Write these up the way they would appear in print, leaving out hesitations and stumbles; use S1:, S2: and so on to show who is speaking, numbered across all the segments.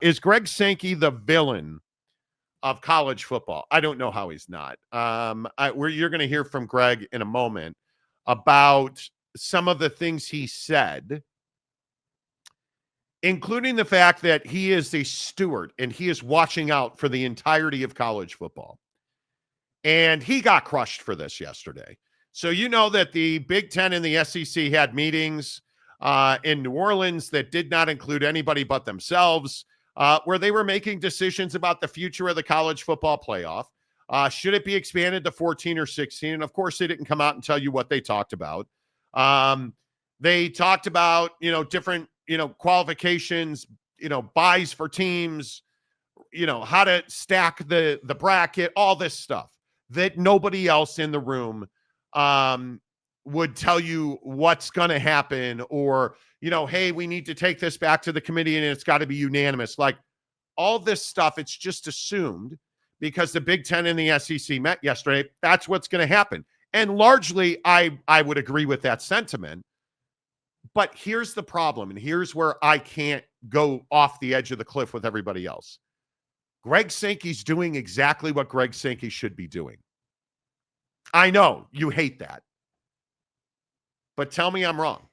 S1: Is Greg Sankey the villain of college football? I don't know how he's not. You're going to hear from Greg in a moment about some of the things he said, including the fact that he is a steward and he is watching out for the entirety of college football. And he got crushed for this yesterday. So you know that the Big Ten and the SEC had meetings in New Orleans that did not include anybody but themselves, where they were making decisions about the future of the college football playoff. Should it be expanded to 14 or 16? And of course, they didn't come out and tell you what they talked about. They talked about, different, qualifications, buys for teams, how to stack the bracket, all this stuff that nobody else in the room would tell you what's going to happen, or, hey, we need to take this back to the committee and it's got to be unanimous. Like all this stuff, it's just assumed because the Big Ten and the SEC met yesterday. That's what's going to happen. And largely, I would agree with that sentiment. But here's the problem, and here's where I can't go off the edge of the cliff with everybody else. Greg Sankey's doing exactly what Greg Sankey should be doing. I know you hate that. But tell me I'm wrong.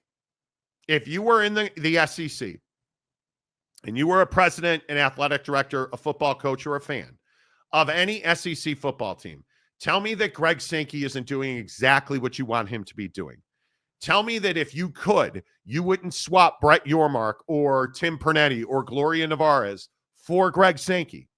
S1: If you were in the SEC and you were a president, an athletic director, a football coach, or a fan of any SEC football team, tell me that Greg Sankey isn't doing exactly what you want him to be doing. Tell me that if you could, you wouldn't swap Brett Yormark or Tim Pernetti or Gloria Nevarez for Greg Sankey,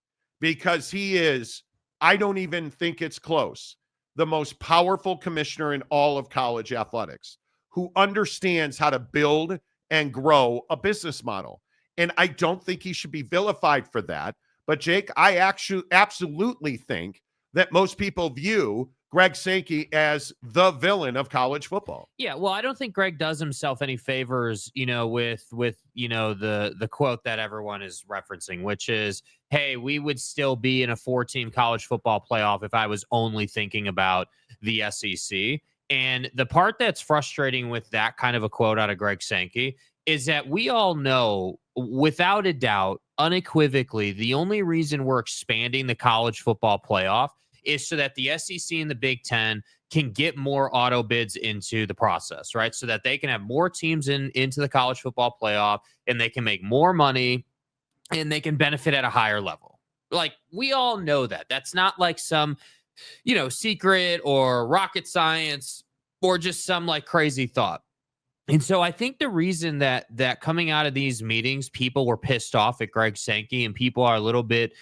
S1: because he is, I don't even think it's close, the most powerful commissioner in all of college athletics, who understands how to build and grow a business model. And I don't think he should be vilified for that. But Jake, I actually absolutely think that most people view Greg Sankey as the villain of college football.
S2: Yeah, well, I don't think Greg does himself any favors, with the quote that everyone is referencing, which is, hey, we would still be in a 4-team college football playoff if I was only thinking about the SEC. And the part that's frustrating with that kind of a quote out of Greg Sankey is that we all know, without a doubt, unequivocally, the only reason we're expanding the college football playoff is so that the SEC and the Big Ten can get more auto bids into the process, right? So that they can have more teams into the college football playoff, and they can make more money, and they can benefit at a higher level. Like, we all know that. That's not like some, secret or rocket science or just some like crazy thought. And so I think the reason that coming out of these meetings, people were pissed off at Greg Sankey and people are a little bit,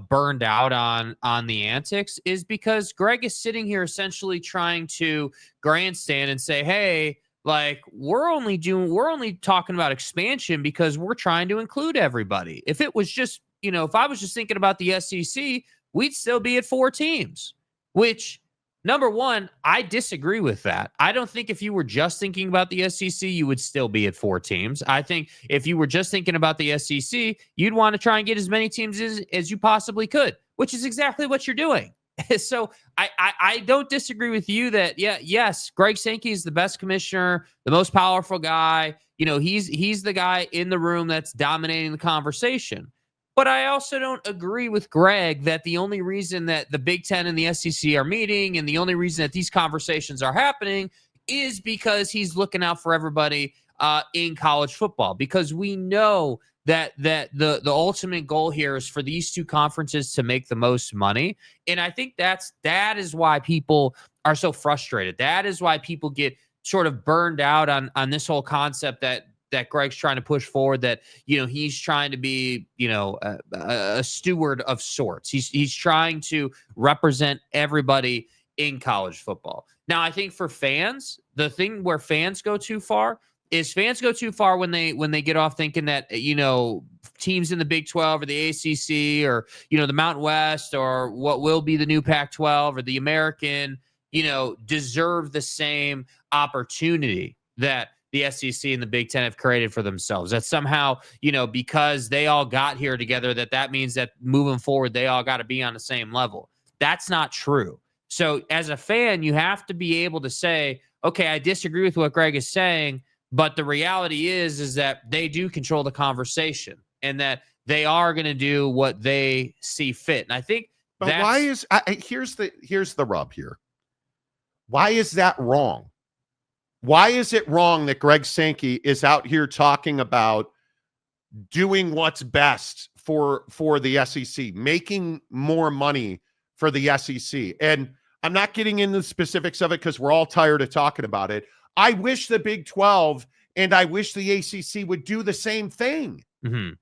S2: burned out on the antics is because Greg is sitting here essentially trying to grandstand and say, hey, like we're only talking about expansion because we're trying to include everybody. If it was just, if I was just thinking about the SEC, we'd still be at 4 teams, which, number one, I disagree with that. I don't think if you were just thinking about the SEC, you would still be at 4 teams. I think if you were just thinking about the SEC, you'd want to try and get as many teams as you possibly could, which is exactly what you're doing. So I don't disagree with you that, yes, Greg Sankey is the best commissioner, the most powerful guy. He's the guy in the room that's dominating the conversation. But I also don't agree with Greg that the only reason that the Big Ten and the SEC are meeting and the only reason that these conversations are happening is because he's looking out for everybody in college football. Because we know that the ultimate goal here is for these 2 conferences to make the most money. And I think that is why people are so frustrated. That is why people get sort of burned out on this whole concept that Greg's trying to push forward, that, he's trying to be, a steward of sorts. He's trying to represent everybody in college football. Now, I think for fans, the thing where fans go too far when they get off thinking that, teams in the Big 12 or the ACC or, the Mountain West or what will be the new Pac-12 or the American, deserve the same opportunity that the SEC and the Big Ten have created for themselves. That somehow, because they all got here together, that means that moving forward, they all got to be on the same level. That's not true. So as a fan, you have to be able to say, okay, I disagree with what Greg is saying, but the reality is that they do control the conversation and that they are going to do what they see fit. And I think
S1: But why is here's the rub here. Why is that wrong? Why is it wrong that Greg Sankey is out here talking about doing what's best for the SEC, making more money for the SEC? And I'm not getting into the specifics of it because we're all tired of talking about it. I wish the Big 12 and I wish the ACC would do the same thing.
S2: Mm-hmm.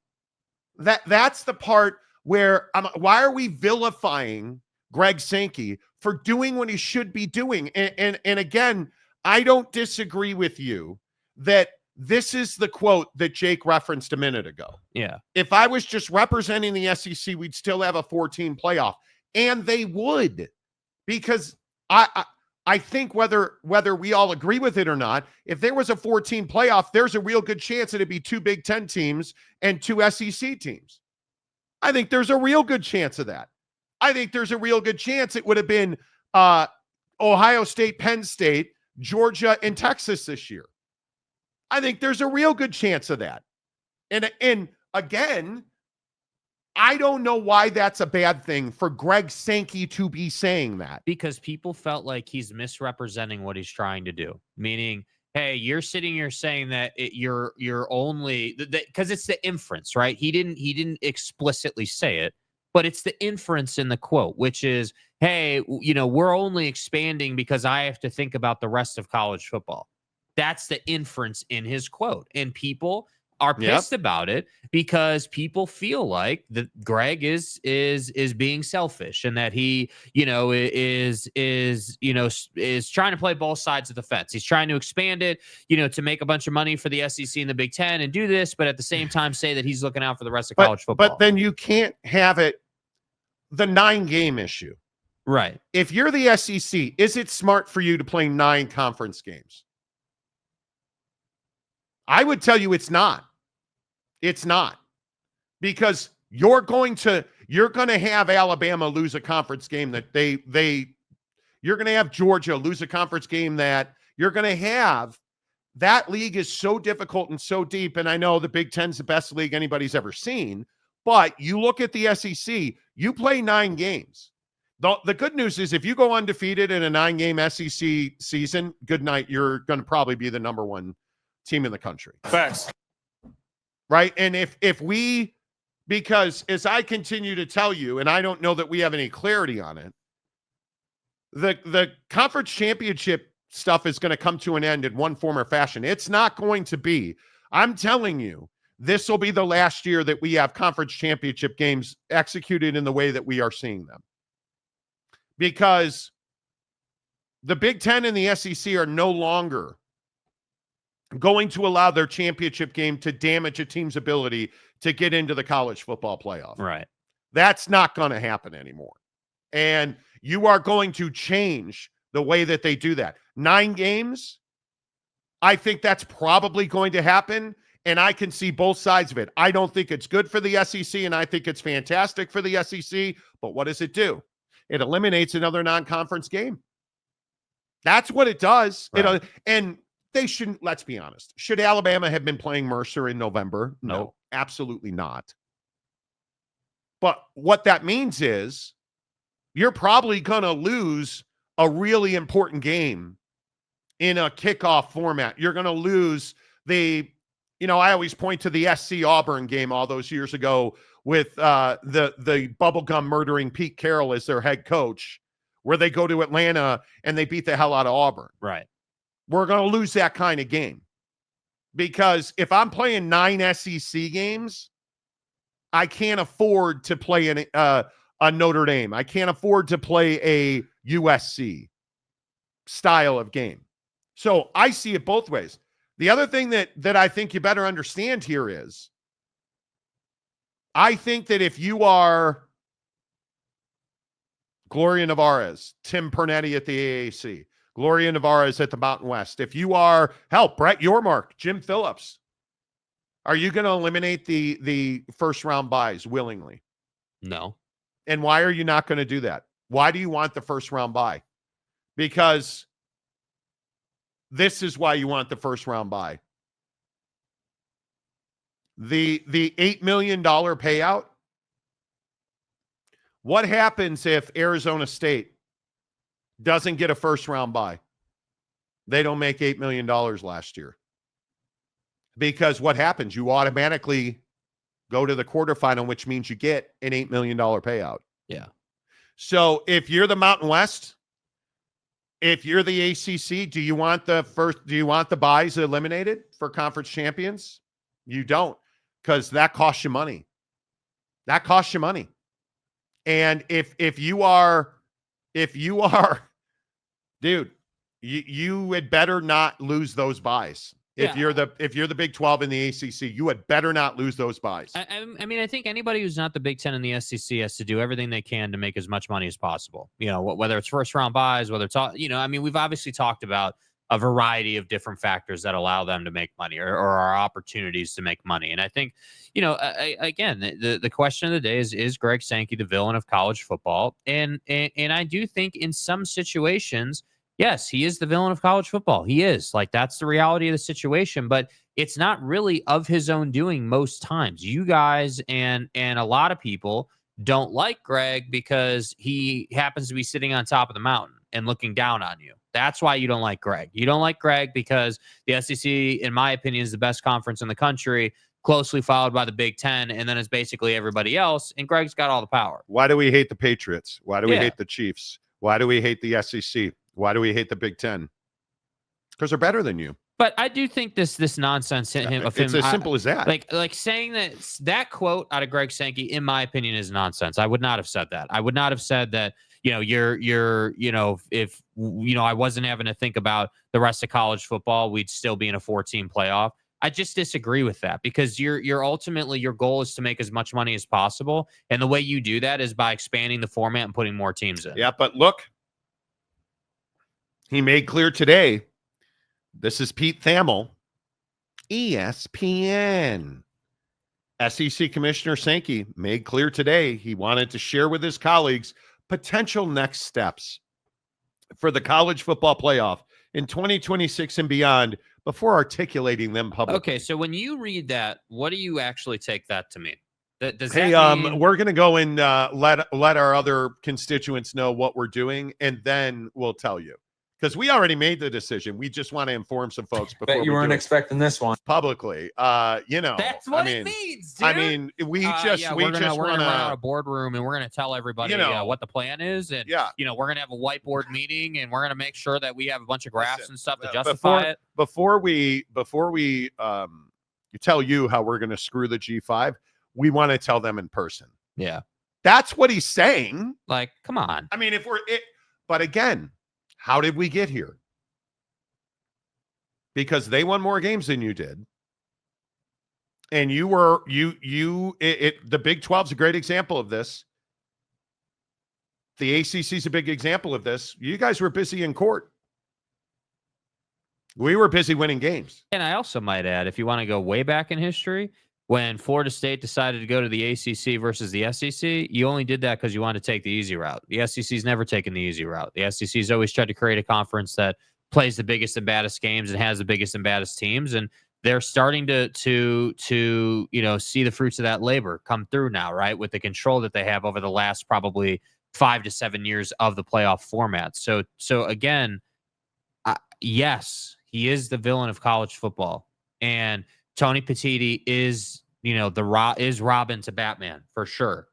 S1: That's the part where why are we vilifying Greg Sankey for doing what he should be doing? And again, I don't disagree with you that this is the quote that Jake referenced a minute ago.
S2: Yeah. If
S1: I was just representing the SEC, we'd still have a 14 playoff, and they would, because I think whether we all agree with it or not, if there was a 14 playoff, there's a real good chance it'd be 2 Big Ten teams and 2 SEC teams. I think there's a real good chance of that. I think there's a real good chance it would have been Ohio State, Penn State, Georgia, and Texas this year. I think there's a real good chance of that. And again, I don't know why that's a bad thing for Greg Sankey to be saying that.
S2: Because people felt like he's misrepresenting what he's trying to do. Meaning, hey, you're sitting here saying that you're only because it's the inference, right? He didn't explicitly say it, but it's the inference in the quote, which is, hey, we're only expanding because I have to think about the rest of college football. That's the inference in his quote. And people are pissed about it because people feel like that Greg is being selfish and that he, is trying to play both sides of the fence. He's trying to expand it, to make a bunch of money for the SEC and the Big Ten and do this, but at the same time say that he's looking out for the rest of college football.
S1: But then you can't have it the 9-game issue.
S2: Right.
S1: If you're the SEC, is it smart for you to play 9 conference games? I would tell you it's not. It's not. Because you're going to have Alabama lose a conference game that you're going to have Georgia lose a conference game that you're going to have. That league is so difficult and so deep. And I know the Big Ten's the best league anybody's ever seen, but you look at the SEC, you play 9 games. The good news is if you go undefeated in a 9-game SEC season, good night, you're going to probably be the number 1 team in the country.
S3: Facts.
S1: Right? And because as I continue to tell you, and I don't know that we have any clarity on it, the conference championship stuff is going to come to an end in one form or fashion. It's not going to be. I'm telling you, this will be the last year that we have conference championship games executed in the way that we are seeing them. Because the Big Ten and the SEC are no longer going to allow their championship game to damage a team's ability to get into the college football playoff.
S2: Right.
S1: That's not going to happen anymore. And you are going to change the way that they do that. 9 games, I think that's probably going to happen, and I can see both sides of it. I don't think it's good for the SEC, and I think it's fantastic for the SEC, but what does it do? It eliminates another non-conference game. That's what it does.
S2: Right.
S1: And they shouldn't, let's be honest. Should Alabama have been playing Mercer in November? No, absolutely not. But what that means is you're probably going to lose a really important game in a kickoff format. You're going to lose I always point to the SC Auburn game all those years ago with the bubblegum murdering Pete Carroll as their head coach, where they go to Atlanta and they beat the hell out of Auburn.
S2: Right.
S1: We're going to lose that kind of game. Because if I'm playing 9 SEC games, I can't afford to play a Notre Dame. I can't afford to play a USC style of game. So I see it both ways. The other thing that I think you better understand here is, I think that if you are Gloria Nevarez, Tim Pernetti at the AAC, Gloria Nevarez at the Mountain West, if you are, Brett Yormark, Jim Phillips, are you going to eliminate the first-round buys willingly?
S2: No.
S1: And why are you not going to do that? Why do you want the first-round buy? Because this is why you want the first-round buy. The $8 million payout. What happens if Arizona State doesn't get a first round bye? They don't make $8 million last year. Because what happens? You automatically go to the quarterfinal, which means you get an $8 million payout.
S2: Yeah.
S1: So if you're the Mountain West, if you're the ACC, do you want the buys eliminated for conference champions? You don't, because that costs you money. That costs you money. And if you are, dude, you had better not lose those buys. If you're the Big 12 in the ACC, you had better not lose those buys.
S2: I mean, I think anybody who's not the Big 10 in the SEC has to do everything they can to make as much money as possible. You know, whether it's first round buys, whether it's all, you know, I mean, we've obviously talked about a variety of different factors that allow them to make money or are opportunities to make money. And I think, you know, again, the question of the day is Greg Sankey the villain of college football? And I do think in some situations, yes, he is the villain of college football. He is. Like, that's the reality of the situation, but it's not really of his own doing most times. You guys and a lot of people don't like Greg because he happens to be sitting on top of the mountain and looking down on you. That's why you don't like Greg. You don't like Greg because the SEC, in my opinion, is the best conference in the country, closely followed by the Big 10, and then it's basically everybody else, and Greg's got all the power.
S1: Why do we hate the Patriots? Why do we hate the Chiefs? Why do we hate the SEC? Why do we hate the Big 10? Because they're better than you.
S2: But I do think this nonsense
S1: it's as simple as that.
S2: Like saying that quote out of Greg Sankey, in my opinion, is nonsense. I would not have said that. I would not have said that, you know, if, you know, I wasn't having to think about the rest of college football, we'd still be in a 4-team playoff. I just disagree with that because you're ultimately, your goal is to make as much money as possible. And the way you do that is by expanding the format and putting more teams in.
S1: Yeah, but look, he made clear today, this is Pete Thamel, ESPN. SEC Commissioner Sankey made clear today he wanted to share with his colleagues potential next steps for the college football playoff in 2026 and beyond before articulating them publicly.
S2: Okay, so when you read that, what do you actually take that to mean? Does
S1: hey,
S2: that mean...
S1: we're going to go and let our other constituents know what we're doing, and then we'll tell you. Because we already made the decision. We just want to inform some folks before
S3: Bet you weren't expecting this one
S1: publicly. You know,
S2: that's what it means, dude.
S1: I mean, we just
S2: we're gonna
S1: run
S2: out a boardroom and we're gonna tell everybody, you know, what the plan is, and you know, we're gonna have a whiteboard meeting and we're gonna make sure that we have a bunch of graphs and stuff to justify it.
S1: Before we tell you how we're gonna screw the G5, we want to tell them in person.
S2: Yeah,
S1: that's what he's saying.
S2: Like, come on.
S1: I mean, but again. How did we get here? Because they won more games than you did. And the Big 12 is a great example of this. The ACC is a big example of this. You guys were busy in court. We were busy winning games.
S2: And I also might add, if you want to go way back in history, when Florida State decided to go to the ACC versus the SEC, you only did that because you wanted to take the easy route. The SEC's never taken the easy route. The SEC's always tried to create a conference that plays the biggest and baddest games and has the biggest and baddest teams. And they're starting to you know, see the fruits of that labor come through now, right? With the control that they have over the last probably 5 to 7 years of the playoff format. So again, yes, he is the villain of college football, and Tony Petitti is, you know, is Robin to Batman for sure.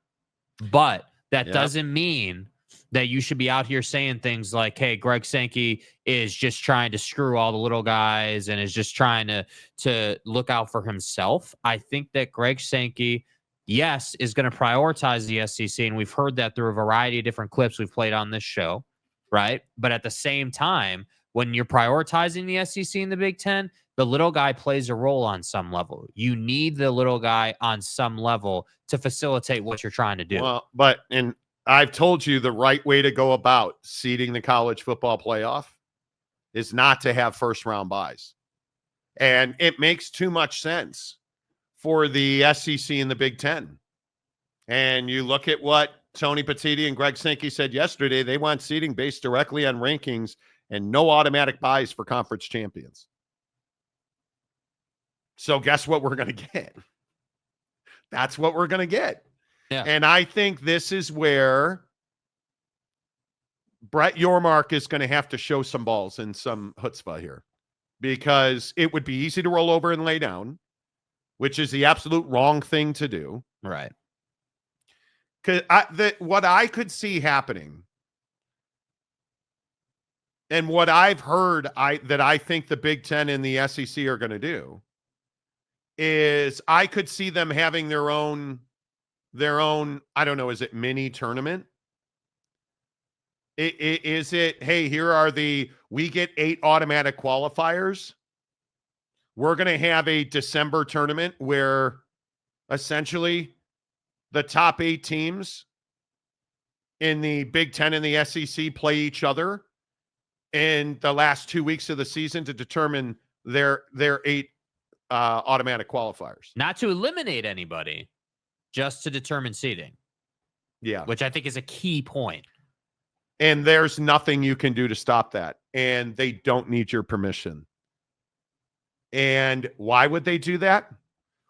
S2: But that doesn't mean that you should be out here saying things like, hey, Greg Sankey is just trying to screw all the little guys and is just trying to look out for himself. I think that Greg Sankey, yes, is going to prioritize the SEC. And we've heard that through a variety of different clips we've played on this show, right? But at the same time, when you're prioritizing the SEC and the Big 10, the little guy plays a role on some level. You need the little guy on some level to facilitate what you're trying to do.
S1: Well, and I've told you the right way to go about seeding the college football playoff is not to have first round buys. And it makes too much sense for the SEC and the Big 10. And you look at what Tony Petitti and Greg Sankey said yesterday, they want seeding based directly on rankings and no automatic buys for conference champions. So guess what we're going to get? That's what we're going to get.
S2: Yeah.
S1: And I think this is where Brett Yormark is going to have to show some balls and some chutzpah here, because it would be easy to roll over and lay down, which is the absolute wrong thing to do.
S2: Right.
S1: Because what I could see happening, and what I've heard that I think the Big Ten and the SEC are going to do, is I could see them having their own, I don't know, is it mini tournament? Is it, hey, we get 8 automatic qualifiers. We're going to have a December tournament where essentially the top 8 teams in the Big Ten and the SEC play each other in the last 2 weeks of the season to determine their 8 automatic qualifiers.
S2: Not to eliminate anybody, just to determine seeding.
S1: Yeah.
S2: Which I think is a key point.
S1: And there's nothing you can do to stop that. And they don't need your permission. And why would they do that?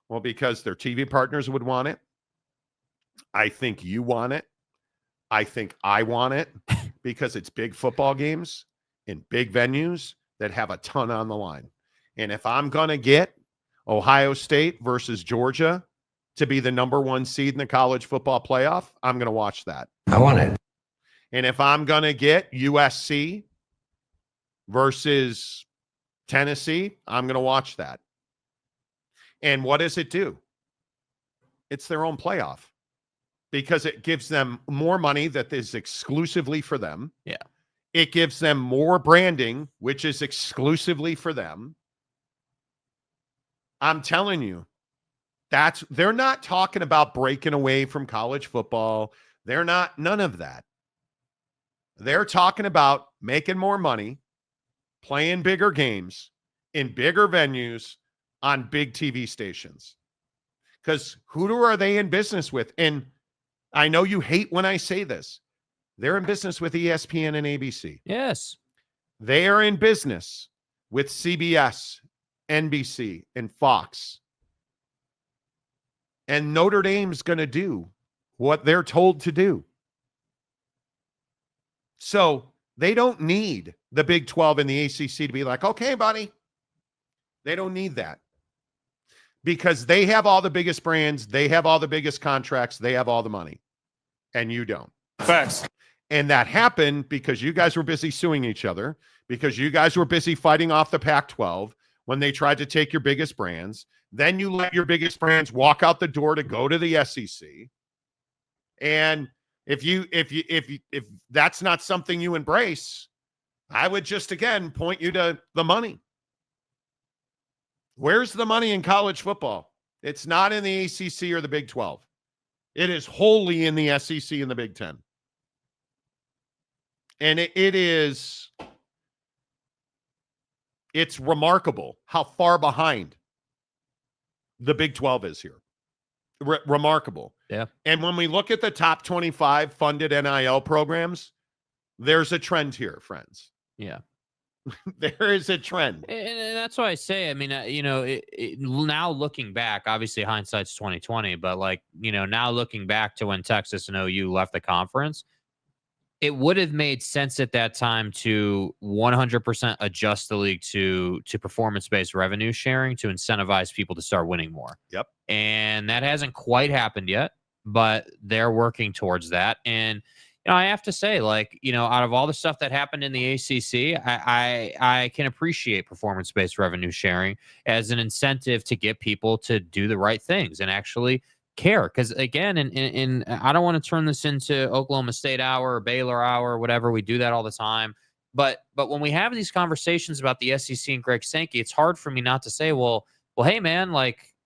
S1: Well, because their TV partners would want it. I think you want it. I think I want it, because it's big football games in big venues that have a ton on the line. And if I'm going to get Ohio State versus Georgia to be the #1 seed in the college football playoff, I'm going to watch that.
S3: I want it.
S1: And if I'm going to get USC versus Tennessee, I'm going to watch that. And what does it do? It's their own playoff, because it gives them more money that is exclusively for them.
S2: Yeah.
S1: It gives them more branding, which is exclusively for them. I'm telling you, they're not talking about breaking away from college football. They're not, none of that. They're talking about making more money, playing bigger games in bigger venues on big TV stations. Because who are they in business with? And I know you hate when I say this. They're in business with ESPN and ABC.
S2: Yes.
S1: They are in business with CBS, NBC, and Fox. And Notre Dame's going to do what they're told to do. So they don't need the Big 12 and the ACC to be like, okay, buddy. They don't need that. Because they have all the biggest brands. They have all the biggest contracts. They have all the money. And you don't.
S3: Facts.
S1: And that happened because you guys were busy suing each other, because you guys were busy fighting off the Pac-12 when they tried to take your biggest brands. Then you let your biggest brands walk out the door to go to the SEC. And if that's not something you embrace, I would just, again, point you to the money. Where's the money in college football? It's not in the ACC or the Big 12. It is wholly in the SEC and the Big 10. And it's remarkable how far behind the Big 12 is here. Remarkable.
S2: Yeah.
S1: And when we look at the top 25 funded NIL programs, there's a trend here, friends.
S2: Yeah.
S1: There is a trend.
S2: And that's why I say, I mean, now looking back, obviously hindsight's 2020, but now looking back to when Texas and OU left the conference, it would have made sense at that time to 100% adjust the league to performance-based revenue sharing to incentivize people to start winning more.
S1: Yep.
S2: And that hasn't quite happened yet, but they're working towards that. And I have to say, out of all the stuff that happened in the ACC, I can appreciate performance-based revenue sharing as an incentive to get people to do the right things and actually care. Because again, and I don't want to turn this into Oklahoma State hour or Baylor hour or whatever. We do that all the time. But when we have these conversations about the SEC and Greg Sankey, it's hard for me not to say, well, hey man,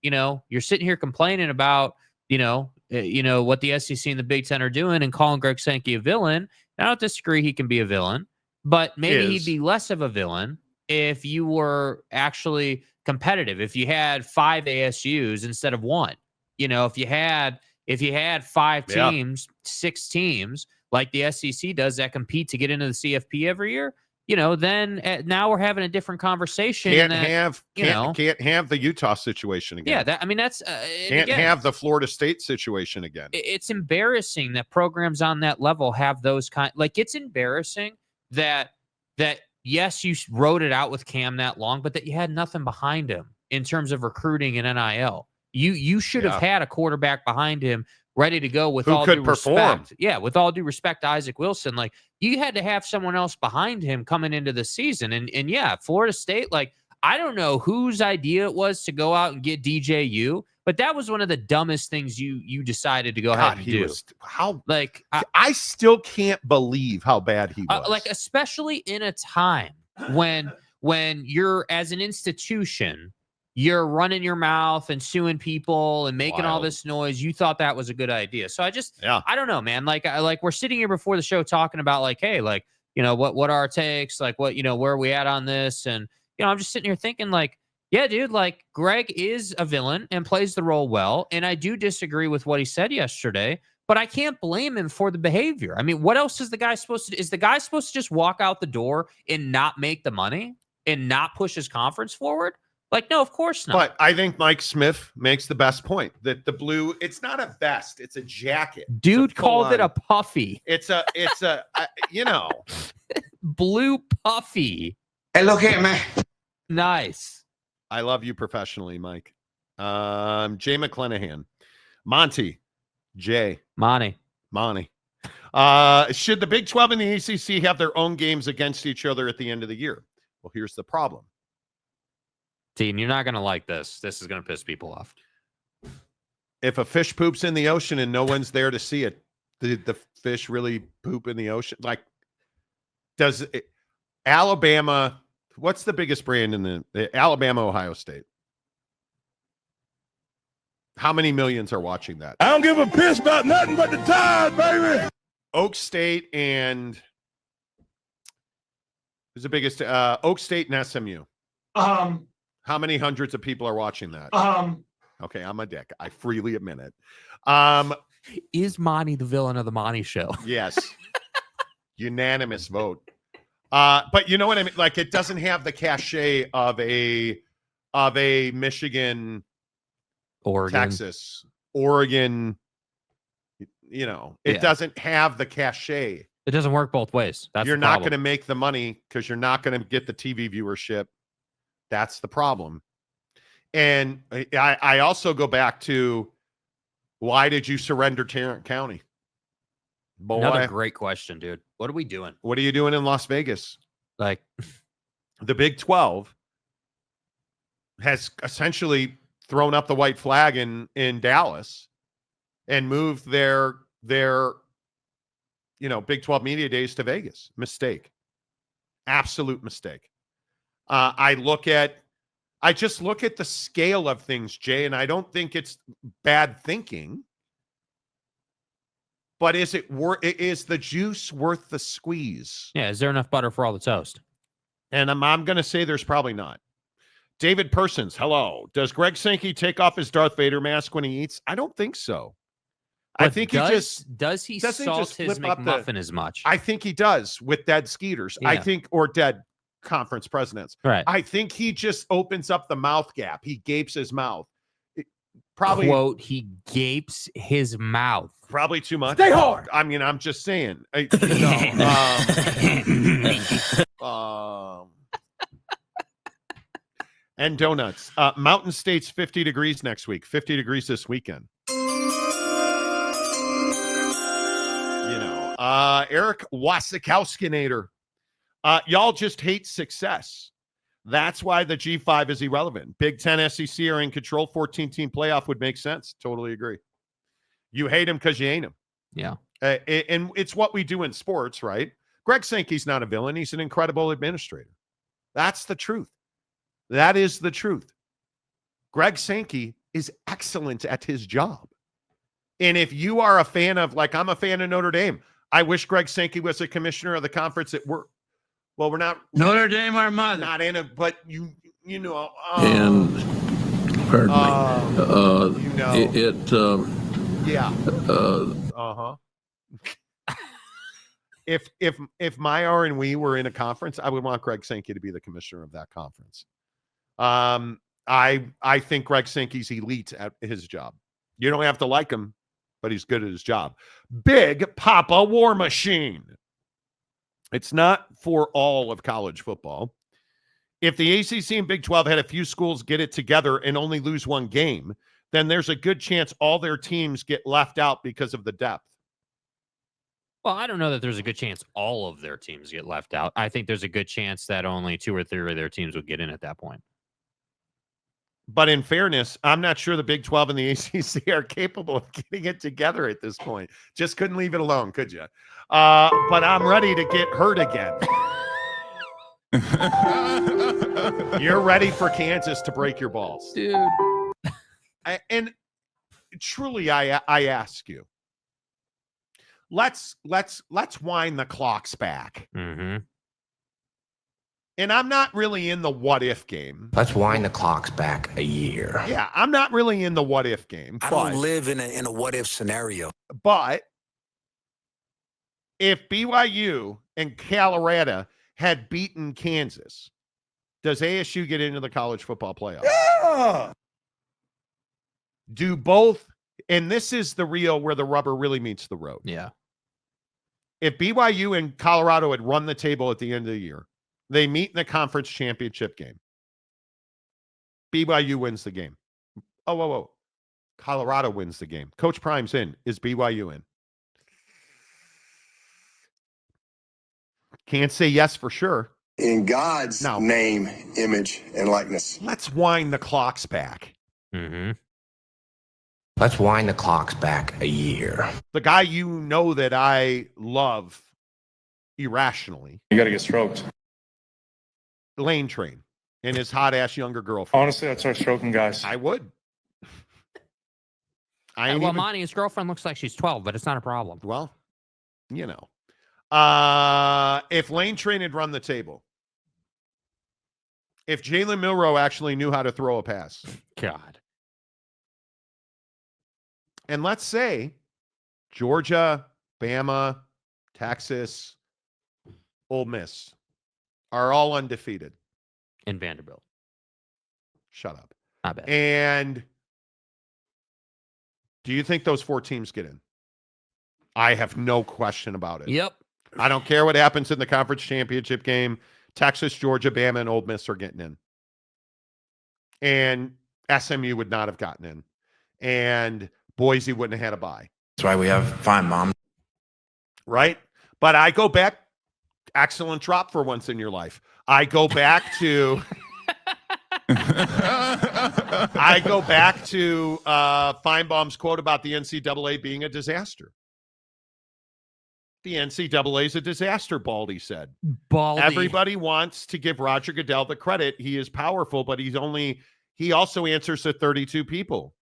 S2: you're sitting here complaining about, what the SEC and the Big Ten are doing and calling Greg Sankey a villain. I don't disagree he can be a villain, but maybe he'd be less of a villain if you were actually competitive, if you had 5 ASUs instead of 1. If you had 5 teams, 6 teams like the SEC does that compete to get into the CFP every year, then now we're having a different conversation.
S1: Can't have the Utah situation again.
S2: Yeah, that's
S1: can't have the Florida State situation again.
S2: It's embarrassing that programs on that level have those it's embarrassing that yes, you wrote it out with Cam that long, but that you had nothing behind him in terms of recruiting and NIL. You should have had a quarterback behind him ready to go with all due respect. Yeah, with all due respect to Isaac Wilson, you had to have someone else behind him coming into the season. And yeah, Florida State, I don't know whose idea it was to go out and get DJU, but that was one of the dumbest things you decided to go ahead and do.
S1: I still can't believe how bad he was.
S2: Especially in a time when you're, as an institution, you're running your mouth and suing people and making all this noise. You thought that was a good idea. So I don't know, man. We're sitting here before the show talking about hey, what are our takes? Where are we at on this? And, I'm just sitting here thinking yeah, dude, Greg is a villain and plays the role well. And I do disagree with what he said yesterday, but I can't blame him for the behavior. I mean, what else is the guy supposed to do? Is the guy supposed to just walk out the door and not make the money and not push his conference forward? No, of course not.
S1: But I think Mike Smith makes the best point that the blue, it's not a vest, it's a jacket.
S2: Dude called it a puffy.
S1: It's a
S2: blue puffy.
S3: Hey, look here, man.
S2: Nice.
S1: I love you professionally, Mike. Jay McClanahan. Monty. Jay.
S2: Monty.
S1: Should the Big 12 and the ACC have their own games against each other at the end of the year? Well, here's the problem.
S2: Dean, you're not going to like this. This is going to piss people off.
S1: If a fish poops in the ocean and no one's there to see it, did the fish really poop in the ocean? Alabama, what's the biggest brand in the Alabama, Ohio State? How many millions are watching that?
S4: I don't give a piss about nothing but the Tide, baby.
S1: Oak State and who's the biggest? Oak State and SMU. How many hundreds of people are watching that? Okay, I'm a dick. I freely admit it.
S2: Is Monty the villain of the Monty show?
S1: Yes. Unanimous vote. But you know what I mean? It doesn't have the cachet of a Michigan,
S2: Oregon,
S1: Texas, Oregon. It doesn't have the cachet.
S2: It doesn't work both ways.
S1: You're not going to make the money because you're not going to get the TV viewership. That's the problem. And I also go back to, why did you surrender Tarrant County? Boy,
S2: another great question, dude. What are we doing?
S1: What are you doing in Las Vegas? The Big 12 has essentially thrown up the white flag in Dallas and moved their Big 12 media days to Vegas. Mistake. Absolute mistake. I just look at the scale of things, Jay, and I don't think it's bad thinking. But is the juice worth the squeeze?
S2: Yeah, is there enough butter for all the toast?
S1: And I'm going to say there's probably not. David Persons, hello. Does Greg Sankey take off his Darth Vader mask when he eats? I don't think so.
S2: But
S1: I think
S2: does he salt his McMuffin as much?
S1: I think he does with dead Skeeters.
S2: Yeah.
S1: Or dead conference presidents.
S2: Right.
S1: I think he just opens up the mouth gap. He gapes his mouth. Probably,
S2: quote, he gapes his mouth.
S1: Probably too much.
S4: Stay hard.
S1: I mean, I'm just saying. And donuts. Mountain State's 50 degrees next week. 50 degrees this weekend. Eric Wasikowskinator. Y'all just hate success. That's why the G5 is irrelevant. Big 10 SEC are in control. 14-team playoff would make sense. Totally agree. You hate him because you ain't him.
S2: Yeah.
S1: And it's what we do in sports, right? Greg Sankey's not a villain. He's an incredible administrator. That's the truth. That is the truth. Greg Sankey is excellent at his job. And if you are a fan of, I'm a fan of Notre Dame, I wish Greg Sankey was a commissioner of the conference at work. Well, we're not
S3: Notre Dame, our mother.
S1: Not in it, but you know.
S5: And pardon me.
S1: Yeah. If Myar and we were in a conference, I would want Greg Sankey to be the commissioner of that conference. I think Greg Sankey's elite at his job. You don't have to like him, but he's good at his job. Big Papa War Machine. It's not for all of college football. If the ACC and Big 12 had a few schools get it together and only lose one game, then there's a good chance all their teams get left out because of the depth.
S2: Well, I don't know that there's a good chance all of their teams get left out. I think there's a good chance that only 2 or 3 of their teams would get in at that point.
S1: But in fairness, I'm not sure the Big 12 and the ACC are capable of getting it together at this point. Just couldn't leave it alone, could you? But I'm ready to get hurt again. You're ready for Kansas to break your balls.
S2: Dude.
S1: And truly, I ask you, let's wind the clocks back.
S2: Mm-hmm.
S1: And I'm not really in the what if game.
S6: Let's wind the clocks back a year.
S1: Yeah, I'm not really in the what if game.
S7: I don't live in a what if scenario.
S1: But if BYU and Colorado had beaten Kansas, does ASU get into the college football playoff?
S4: Yeah.
S1: Do both, and this is the real where the rubber really meets the road.
S2: Yeah.
S1: If BYU and Colorado had run the table at the end of the year, they meet in the conference championship game. BYU wins the game. Oh. Colorado wins the game. Coach Prime's in. Is BYU in? Can't say yes for sure.
S8: In God's name, image, and likeness.
S1: Let's wind the clocks back.
S2: Mm-hmm.
S6: Let's wind the clocks back a year.
S1: The guy you know that I love irrationally.
S9: You got to get stroked.
S1: Lane Train and his hot-ass younger girlfriend.
S9: Honestly, I'd start stroking guys.
S1: I would.
S2: Monty, his girlfriend looks like she's 12, but it's not a problem.
S1: Well, you know. If Lane Train had run the table, if Jalen Milroe actually knew how to throw a pass.
S2: God.
S1: And let's say Georgia, Bama, Texas, Ole Miss are all undefeated.
S2: And Vanderbilt.
S1: Shut up.
S2: I bet.
S1: And do you think those 4 teams get in? I have no question about it.
S2: Yep.
S1: I don't care what happens in the conference championship game. Texas, Georgia, Bama, and Ole Miss are getting in. And SMU would not have gotten in. And Boise wouldn't have had a bye.
S6: That's why we have fine, Mom.
S1: Right? But I go back, excellent drop for once in your life. I go back to Feinbaum's quote about the NCAA being a disaster. The NCAA is a disaster, Baldy said.
S2: Baldy.
S1: Everybody wants to give Roger Goodell the credit. He is powerful, but he also answers to 32 people.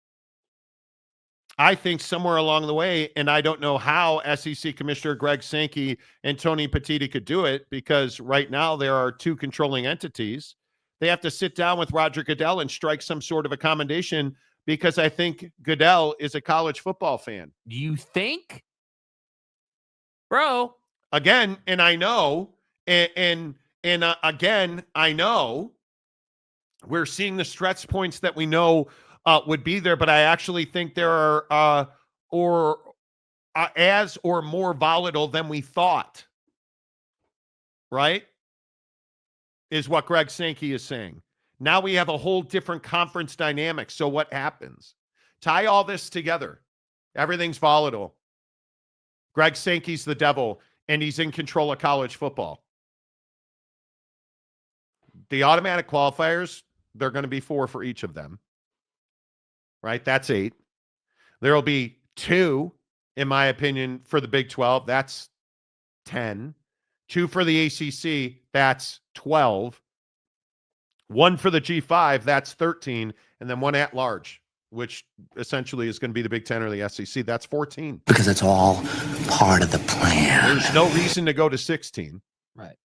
S1: I think somewhere along the way, and I don't know how SEC Commissioner Greg Sankey and Tony Petitti could do it, because right now there are 2 controlling entities. They have to sit down with Roger Goodell and strike some sort of accommodation, because I think Goodell is a college football fan.
S2: You think? Bro.
S1: Again, and I know, again, I know we're seeing the stretch points that we know would be there, but I actually think there are as or more volatile than we thought. Right? Is what Greg Sankey is saying. Now we have a whole different conference dynamic. So what happens? Tie all this together. Everything's volatile. Greg Sankey's the devil, and he's in control of college football. The automatic qualifiers, they're going to be 4 for each of them. Right? That's 8. There will be 2, in my opinion, for the Big 12. That's 10. 2 for the ACC. That's 12. 1 for the G5. That's 13. And then 1 at large, which essentially is going to be the Big 10 or the SEC. That's 14.
S6: Because it's all part of the plan.
S1: There's no reason to go to 16.
S2: Right.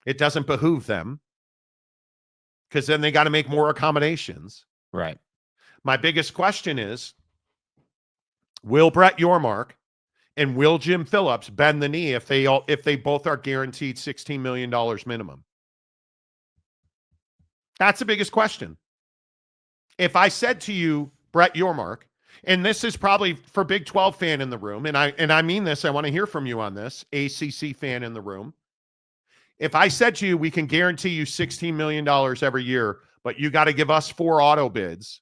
S1: It doesn't behoove them, because then they got to make more accommodations.
S2: Right.
S1: My biggest question is, will Brett Yormark, And will Jim Phillips bend the knee if they both are guaranteed $16 million minimum? That's the biggest question. If I said to you, Brett Yormark, and this is probably for Big 12 fan in the room, and I mean this, I want to hear from you on this, ACC fan in the room. If I said to you, we can guarantee you $16 million every year, but you got to give us 4 auto bids,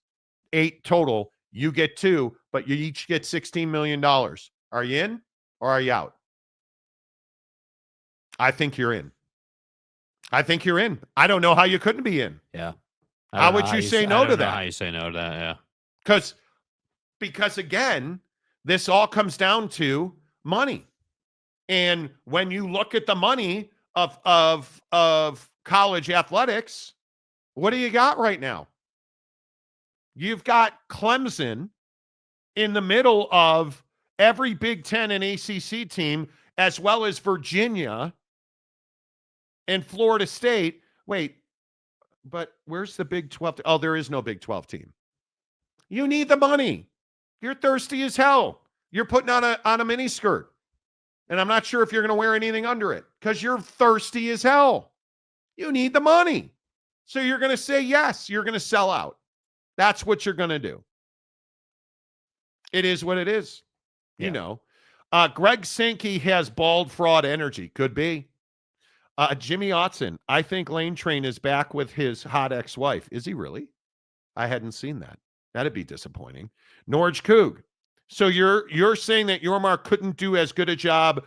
S1: 8 total, you get 2, but you each get $16 million. Are you in or are you out? I think you're in. I think you're in. I don't know how you couldn't be in.
S2: Yeah.
S1: How would you say no to that?
S2: How you say no to that? Yeah.
S1: Because again, this all comes down to money. And when you look at the money of college athletics, what do you got right now? You've got Clemson in the middle of every Big Ten and ACC team, as well as Virginia and Florida State. Wait, but where's the Big 12? Oh, there is no Big 12 team. You need the money. You're thirsty as hell. You're putting on a miniskirt. And I'm not sure if you're going to wear anything under it because you're thirsty as hell. You need the money. So you're going to say yes. You're going to sell out. That's what you're going to do. It is what it is.
S2: Yeah.
S1: You know, Greg Sankey has bald fraud energy. Could be. Jimmy Otson, I think Lane Train is back with his hot ex-wife. Is he really? I hadn't seen that. That'd be disappointing. Norge Coog. So you're saying that Yormark couldn't do as good a job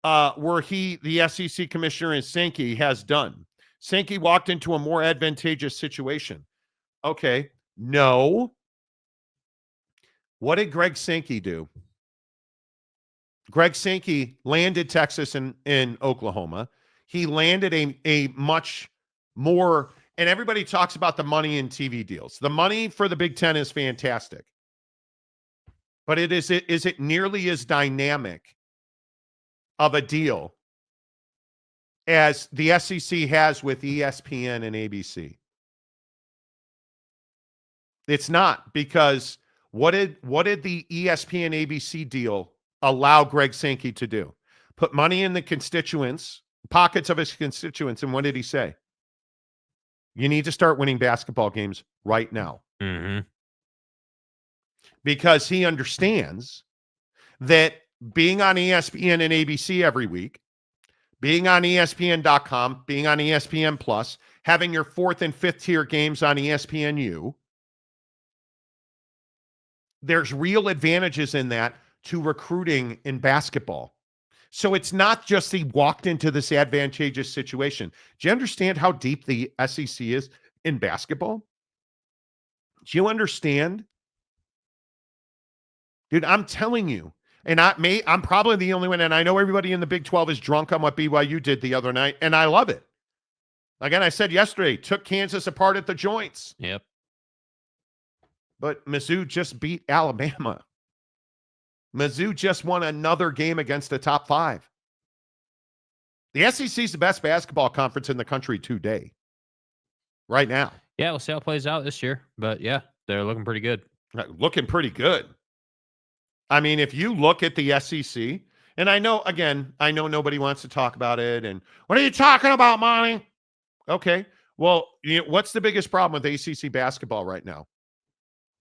S1: were he the SEC commissioner as Sankey has done. Sankey walked into a more advantageous situation. Okay. No. What did Greg Sankey do? Greg Sankey landed Texas in Oklahoma. He landed a much more, and everybody talks about the money in TV deals. The money for the Big Ten is fantastic. But is it nearly as dynamic of a deal as the SEC has with ESPN and ABC? It's not, because what did the ESPN ABC deal allow Greg Sankey to do? Put money in the pockets of his constituents, and what did he say? You need to start winning basketball games right now.
S2: Mm-hmm.
S1: Because he understands that being on ESPN and ABC every week, being on ESPN.com, being on ESPN Plus, having your 4th and 5th tier games on ESPNU, there's real advantages in that to recruiting in basketball. So it's not just he walked into this advantageous situation. Do you understand how deep the SEC is in basketball? Do you understand? Dude, I'm telling you, and I'm probably the only one, and I know everybody in the Big 12 is drunk on what BYU did the other night, and I love it. Again, I said yesterday, took Kansas apart at the joints.
S2: Yep.
S1: But Mizzou just beat Alabama. Mizzou just won another game against the top 5. The SEC is the best basketball conference in the country today, right now.
S2: Yeah, we'll see how it plays out this year. But yeah, they're looking pretty good.
S1: Looking pretty good. I mean, if you look at the SEC, and I know nobody wants to talk about it. And what are you talking about, Monty? Okay. Well, what's the biggest problem with ACC basketball right now?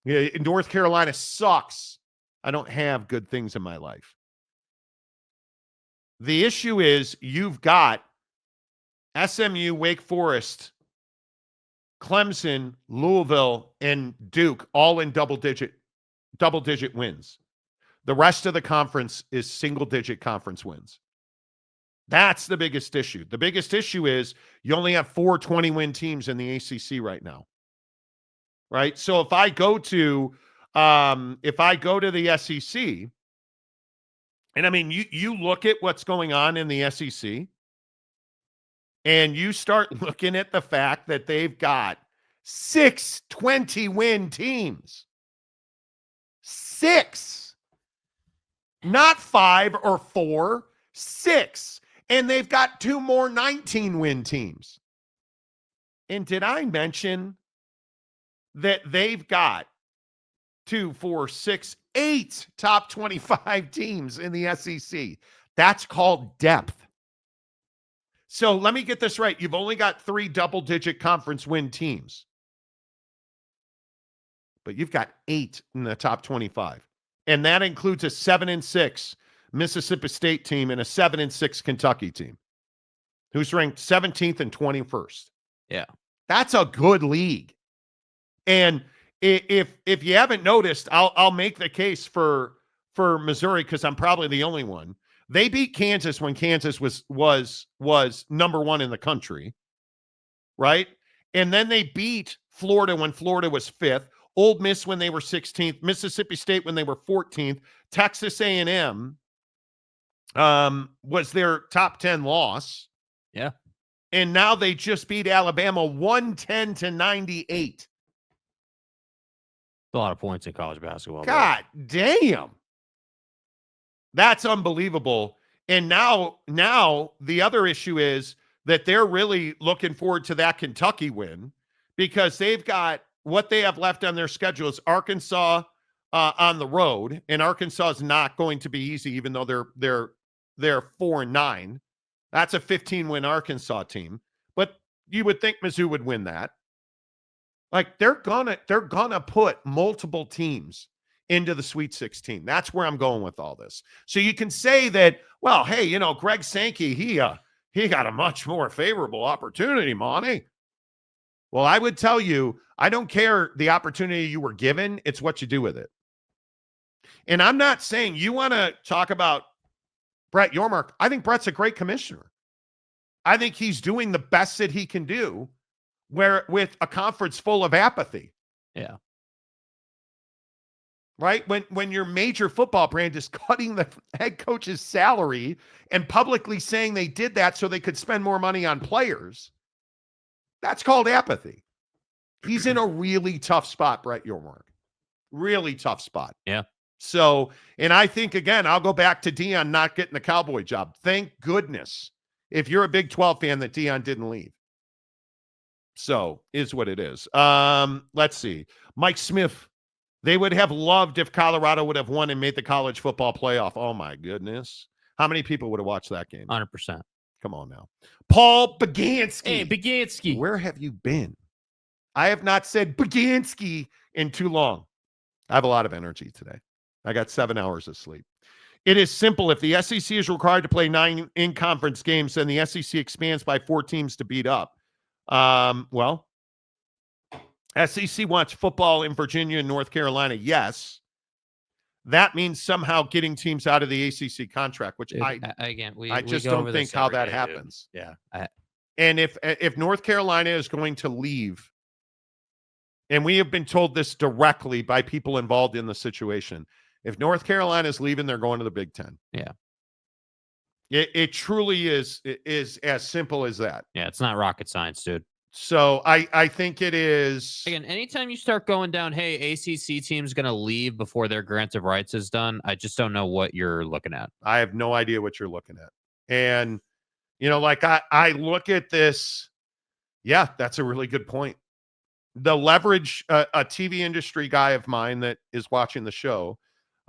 S1: North Carolina sucks. I don't have good things in my life. The issue is you've got SMU, Wake Forest, Clemson, Louisville, and Duke all in double-digit wins. The rest of the conference is single-digit conference wins. That's the biggest issue. The biggest issue is you only have 4 20-win teams in the ACC right now. Right? So if I go to the SEC, and I mean, you look at what's going on in the SEC, and you start looking at the fact that they've got 6 20-win teams. 6. Not 5 or 4, 6. And they've got 2 more 19-win teams. And did I mention that they've got 2, 4, 6, 8 top 25 teams in the SEC. That's called depth. So let me get this right. You've only got 3 double-digit conference win teams. But you've got 8 in the top 25. And that includes a 7-6 Mississippi State team and a 7-6 Kentucky team who's ranked 17th and 21st.
S2: Yeah.
S1: That's a good league. And if you haven't noticed, I'll make the case for Missouri because I'm probably the only one. They beat Kansas when Kansas was number 1 in the country, right? And then they beat Florida when Florida was 5th, Ole Miss when they were 16th, Mississippi State when they were 14th, Texas A&M was their top 10 loss.
S2: Yeah.
S1: And now they just beat Alabama 110-98.
S2: A lot of points in college basketball.
S1: God damn. That's unbelievable. And now the other issue is that they're really looking forward to that Kentucky win because they've got what they have left on their schedule is Arkansas on the road, and Arkansas is not going to be easy, even though they're 4-9. That's a 15-win Arkansas team, but you would think Mizzou would win that. Like they're gonna put multiple teams into the Sweet 16. That's where I'm going with all this. So you can say that, well, hey, Greg Sankey, he got a much more favorable opportunity, Monty. Well, I would tell you, I don't care the opportunity you were given. It's what you do with it. And I'm not saying you want to talk about Brett Yormark. I think Brett's a great commissioner. I think he's doing the best that he can do with a conference full of apathy.
S2: Yeah.
S1: Right? When your major football brand is cutting the head coach's salary and publicly saying they did that so they could spend more money on players, that's called apathy. He's in a really tough spot, Brett Yormark. Really tough spot.
S2: Yeah.
S1: So, and I think, again, I'll go back to Deion not getting the Cowboy job. Thank goodness, if you're a Big 12 fan, that Deion didn't leave. So, is what it is. Let's see. Mike Smith, they would have loved if Colorado would have won and made the college football playoff. Oh, my goodness. How many people would have watched that game?
S2: 100%.
S1: Come on now. Paul Bagansky.
S2: Hey, Bagansky.
S1: Where have you been? I have not said Bagansky in too long. I have a lot of energy today. I got 7 hours of sleep. It is simple. If the SEC is required to play 9 in-conference games, then the SEC expands by 4 teams to beat up. Well, SEC wants football in Virginia and North Carolina. Yes. That means somehow getting teams out of the ACC contract, which I just don't think how that happens.
S2: Dude. Yeah.
S1: And if North Carolina is going to leave, and we have been told this directly by people involved in the situation, if North Carolina is leaving, they're going to the Big Ten.
S2: Yeah.
S1: It truly is as simple as that.
S2: Yeah, it's not rocket science, dude.
S1: So I think it is.
S2: Again, anytime you start going down, hey, ACC team's going to leave before their grant of rights is done, I just don't know what you're looking at.
S1: I have no idea what you're looking at. And, like I look at this. Yeah, that's a really good point. The leverage, a TV industry guy of mine that is watching the show,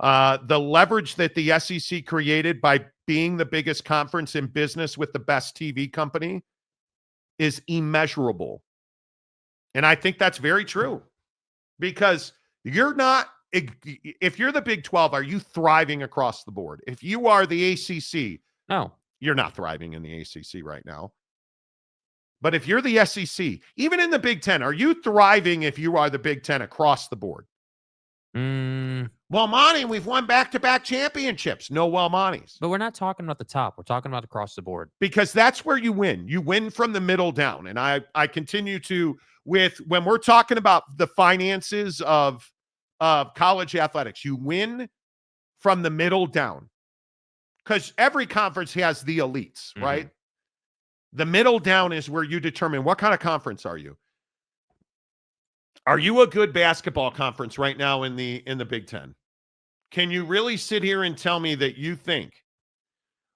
S1: the leverage that the SEC created by being the biggest conference in business with the best TV company is immeasurable. And I think that's very true because you're not, if you're the Big 12, are you thriving across the board? If you are the ACC,
S2: no,
S1: you're not thriving in the ACC right now. But if you're the SEC, even in the Big 10, are you thriving if you are the Big 10 across the board? Well, Monty, we've won back-to-back championships. No Monties.
S2: But we're not talking about the top. We're talking about across the board.
S1: Because that's where you win. You win from the middle down. And I continue to, when we're talking about the finances of college athletics, you win from the middle down. Because every conference has the elites, right? The middle down is where you determine what kind of conference are you. Are you a good basketball conference right now in the Big Ten? Can you really sit here and tell me that you think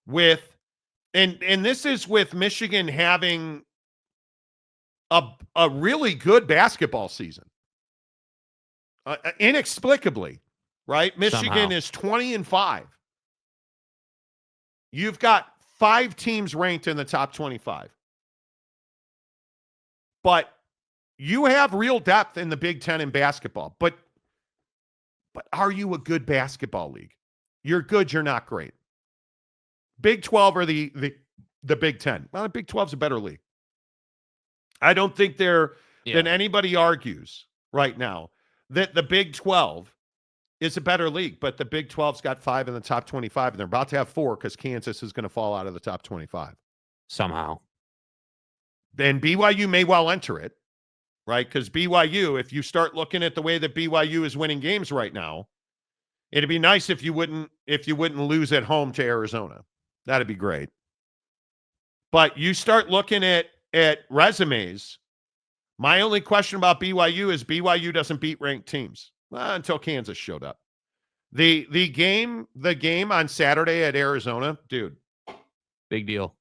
S1: and this is with Michigan having a really good basketball season, inexplicably, right? Michigan
S2: Somehow.
S1: is 20-5. You've got 5 teams ranked in the top 25. But you have real depth in the Big Ten in basketball. But are you a good basketball league? You're good, you're not great. Big 12 or the Big Ten? Well, the Big 12 is a better league. I don't think than anybody argues right now that the Big 12 is a better league, but the Big 12's got 5 in the top 25, and they're about to have 4 because Kansas is going to fall out of the top 25.
S2: Somehow.
S1: Then BYU may well enter it, right? Because BYU, if you start looking at the way that BYU is winning games right now, it'd be nice if you wouldn't lose at home to Arizona. That'd be great. But you start looking at resumes. My only question about BYU is BYU doesn't beat ranked teams until Kansas showed up. The game on Saturday at Arizona, dude.
S2: Big deal.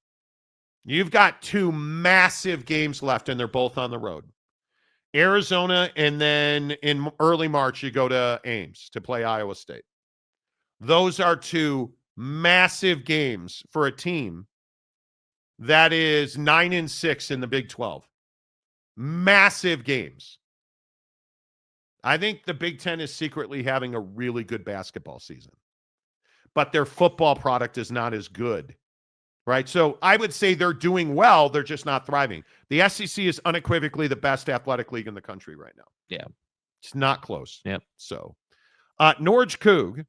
S1: You've got 2 massive games left, and they're both on the road. Arizona, and then in early March, you go to Ames to play Iowa State. Those are 2 massive games for a team that is 9-6 in the Big 12. Massive games. I think the Big Ten is secretly having a really good basketball season, but their football product is not as good, right? So I would say they're doing well. They're just not thriving. The SEC is unequivocally the best athletic league in the country right now.
S2: Yeah.
S1: It's not close.
S2: Yep.
S1: So Norge Coog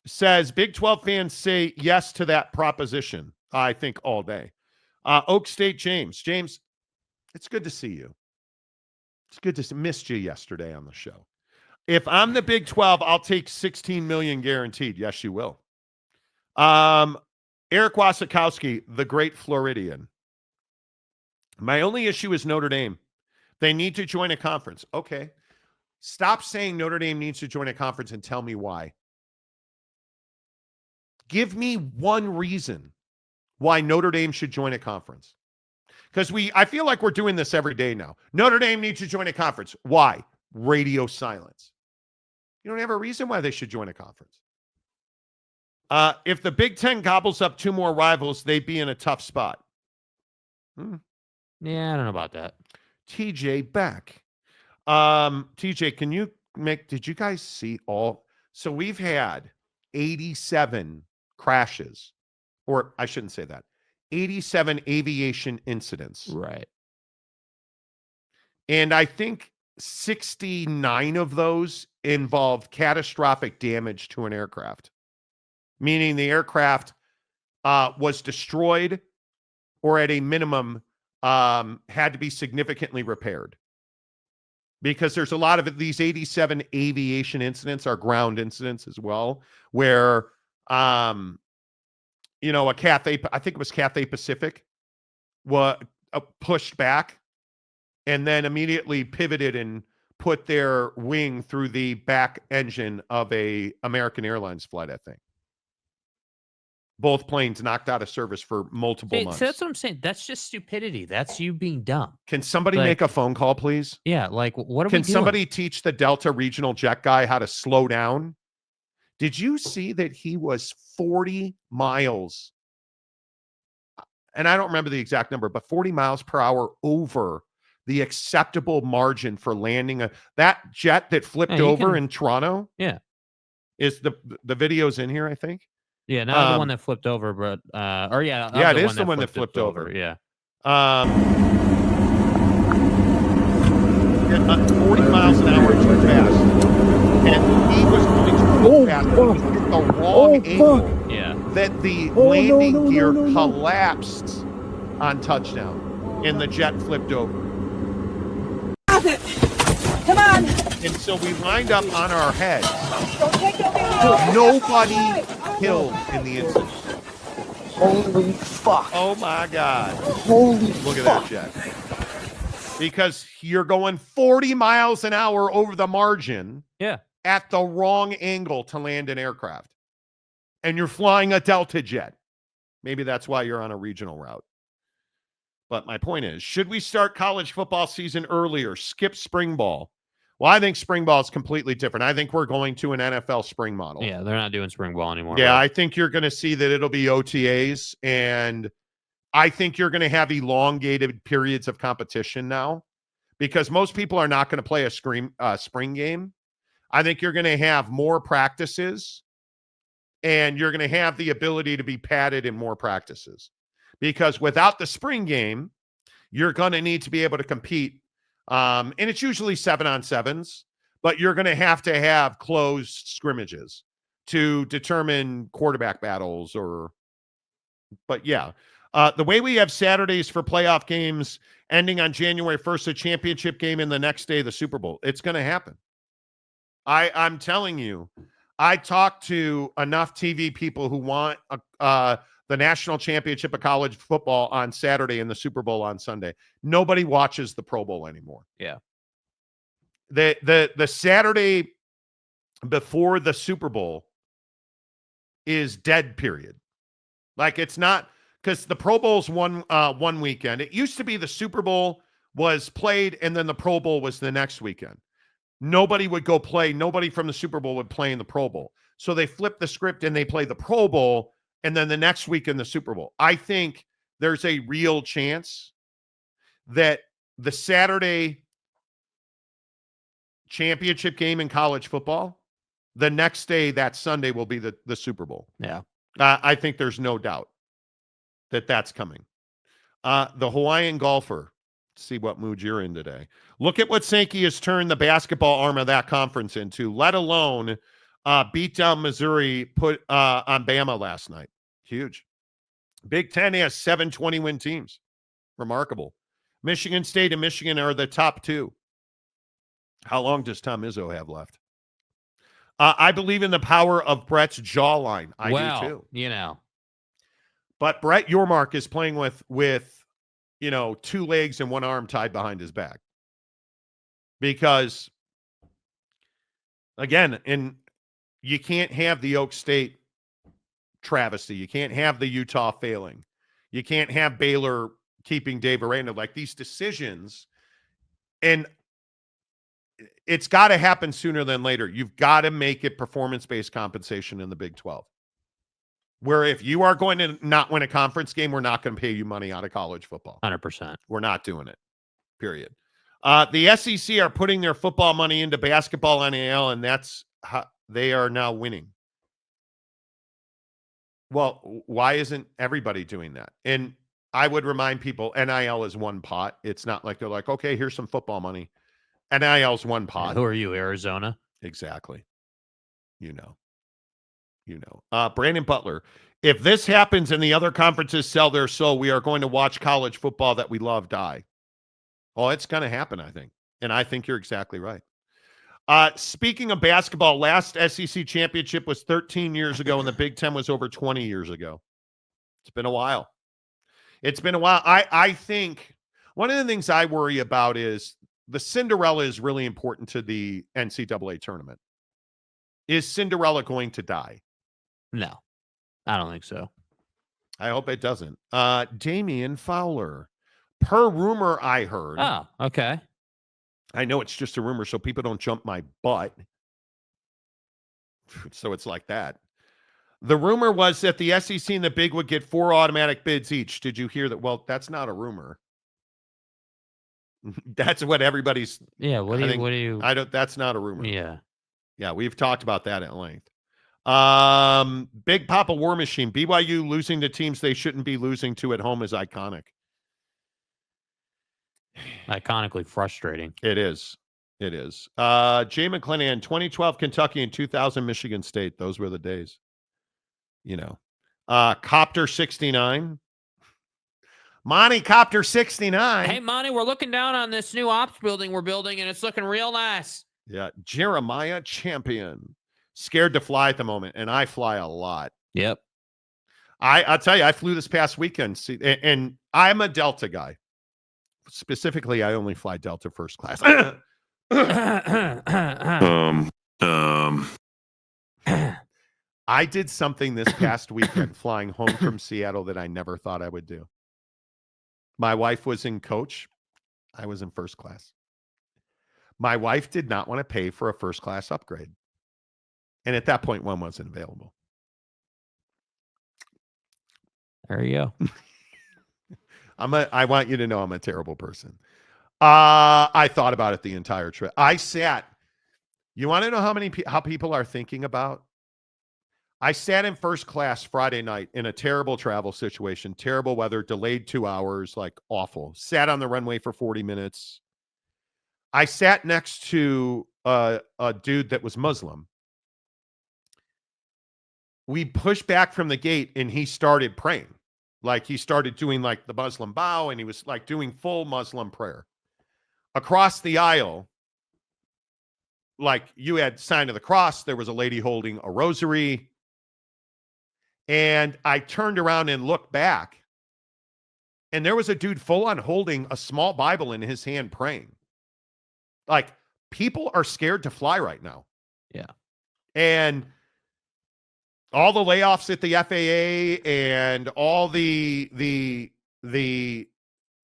S1: says Big 12 fans say yes to that proposition, I think, all day. Oak State James, it's good to see you. It's good to missed you yesterday on the show. If I'm the Big 12, I'll take $16 million guaranteed. Yes, you will. Eric Wasikowski, the great Floridian. My only issue is Notre Dame. They need to join a conference. Okay. Stop saying Notre Dame needs to join a conference and tell me why. Give me one reason why Notre Dame should join a conference. Because I feel like we're doing this every day now. Notre Dame needs to join a conference. Why? Radio silence. You don't have a reason why they should join a conference. If the Big Ten gobbles up 2 more rivals, they'd be in a tough spot.
S2: Yeah, I don't know about that.
S1: TJ Beck. TJ, did you guys see so we've had 87 crashes, or I shouldn't say that, 87 aviation incidents.
S2: Right.
S1: And I think 69 of those involved catastrophic damage to an aircraft, meaning the aircraft was destroyed or at a minimum had to be significantly repaired. Because there's a lot of these 87 aviation incidents are ground incidents as well, where a Cathay, I think it was Cathay Pacific, was pushed back and then immediately pivoted and put their wing through the back engine of a American Airlines flight, I think. Both planes knocked out of service for multiple months.
S2: So that's what I'm saying. That's just stupidity. That's you being dumb.
S1: Can somebody make a phone call, please?
S2: Yeah, what are we doing?
S1: Can somebody teach the Delta regional jet guy how to slow down? Did you see that he was 40 miles, and I don't remember the exact number, but 40 miles per hour over the acceptable margin for landing that jet that flipped over in Toronto?
S2: Yeah.
S1: Is the video's in here, I think?
S2: Yeah, not the one that flipped over, but
S1: it is the one that flipped over.
S2: Yeah.
S1: 40 miles an hour too fast. And he was going too fast. He was at the wrong angle.
S2: Yeah.
S1: That the landing gear collapsed on touchdown. And the jet flipped over.
S10: Come on.
S1: And so we lined up on our heads. Nobody killed in the incident.
S10: Holy fuck.
S1: Oh my God.
S10: Holy
S1: Look at that jet. Because you're going 40 miles an hour over the margin at the wrong angle to land an aircraft. And you're flying a Delta jet. Maybe that's why you're on a regional route. But my point is, should we start college football season earlier, skip spring ball, Well, I think spring ball is completely different. I think we're going to an NFL spring model.
S2: Yeah, they're not doing spring ball anymore.
S1: Yeah,
S2: right?
S1: I think you're going to see that it'll be OTAs, and I think you're going to have elongated periods of competition now because most people are not going to play a spring game. I think you're going to have more practices, and you're going to have the ability to be padded in more practices because without the spring game, you're going to need to be able to compete. And it's usually 7-on-7s, but you're going to have closed scrimmages to determine quarterback battles but yeah. The way we have Saturdays for playoff games ending on January 1st, a championship game, and the next day, the Super Bowl, it's going to happen. I'm telling you, I talked to enough TV people who want the national championship of college football on Saturday and the Super Bowl on Sunday. Nobody watches the Pro Bowl anymore.
S2: Yeah.
S1: The Saturday before the Super Bowl is dead period. Like it's not because the Pro Bowl's one weekend. It used to be the Super Bowl was played and then the Pro Bowl was the next weekend. Nobody would go play. Nobody from the Super Bowl would play in the Pro Bowl. So they flipped the script and they play the Pro Bowl and then the next week in the Super Bowl. I think there's a real chance that the Saturday championship game in college football, the next day, that Sunday, will be the Super Bowl.
S2: Yeah.
S1: I think there's no doubt that that's coming. The Hawaiian golfer, see what mood you're in today. Look at what Sankey has turned the basketball arm of that conference into, let alone beat down Missouri, put on Bama last night. Huge. Big Ten has 7 20-win teams. Remarkable. Michigan State and Michigan are the top 2. How long does Tom Izzo have left? I believe in the power of Brett's jawline. I do too.
S2: You know.
S1: But Brett Yormark is playing with 2 legs and 1 arm tied behind his back. Because, again, you can't have the Oak State travesty. You can't have the Utah failing. You can't have Baylor keeping Dave Aranda. Like these decisions, and it's got to happen sooner than later. You've got to make it performance-based compensation in the Big 12. Where if you are going to not win a conference game, we're not going to pay you money out of college football.
S2: 100%.
S1: We're not doing it, period. The SEC are putting their football money into basketball NIL, and that's how they are now winning. Well, why isn't everybody doing that? And I would remind people, NIL is one pot. It's not like they're like, okay, here's some football money. NIL's one pot.
S2: Yeah, who are you, Arizona?
S1: Exactly. You know. Brandon Butler, if this happens and the other conferences sell their soul, we are going to watch college football that we love die. Oh, it's going to happen, I think. And I think you're exactly right. Speaking of basketball, last SEC championship was 13 years ago, and the Big Ten was over 20 years ago. It's been a while. I think one of the things I worry about is the Cinderella is really important to the NCAA tournament. Is Cinderella going to die?
S2: No, I don't think so.
S1: I hope it doesn't. Damian Fowler. Per rumor I heard.
S2: Oh, okay.
S1: I know it's just a rumor, so people don't jump my butt. So it's like that. The rumor was that the SEC and the Big would get 4 automatic bids each. Did you hear that? Well, that's not a rumor. That's what everybody's.
S2: Yeah. What do you?
S1: I don't. That's not a rumor.
S2: Yeah.
S1: Yeah, we've talked about that at length. Big Papa War Machine. BYU losing to teams they shouldn't be losing to at home is iconic.
S2: Iconically frustrating.
S1: It is. Jay McClanahan, 2012 Kentucky and 2000 Michigan State. Those were the days. Copter 69. Monty Copter 69.
S2: Hey, Monty, we're looking down on this new ops building we're building, and it's looking real nice.
S1: Yeah. Jeremiah Champion. Scared to fly at the moment, and I fly a lot.
S2: Yep.
S1: I'll tell you, I flew this past weekend, and I'm a Delta guy. Specifically, I only fly Delta first class. I did something this past weekend flying home from Seattle that I never thought I would do. My wife was in coach. I was in first class. My wife did not want to pay for a first class upgrade. And at that point, one wasn't available.
S2: There you go.
S1: I want you to know I'm a terrible person. I thought about it the entire trip. You want to know how people are thinking about? I sat in first class Friday night in a terrible travel situation, terrible weather, delayed 2 hours, like awful. Sat on the runway for 40 minutes. I sat next to a dude that was Muslim. We pushed back from the gate and he started praying. Like he started doing like the Muslim bow and he was like doing full Muslim prayer. Across the aisle, like you had sign of the cross, there was a lady holding a rosary. And I turned around and looked back, and there was a dude full on holding a small Bible in his hand praying. Like, people are scared to fly right now.
S2: Yeah.
S1: And all the layoffs at the FAA and all the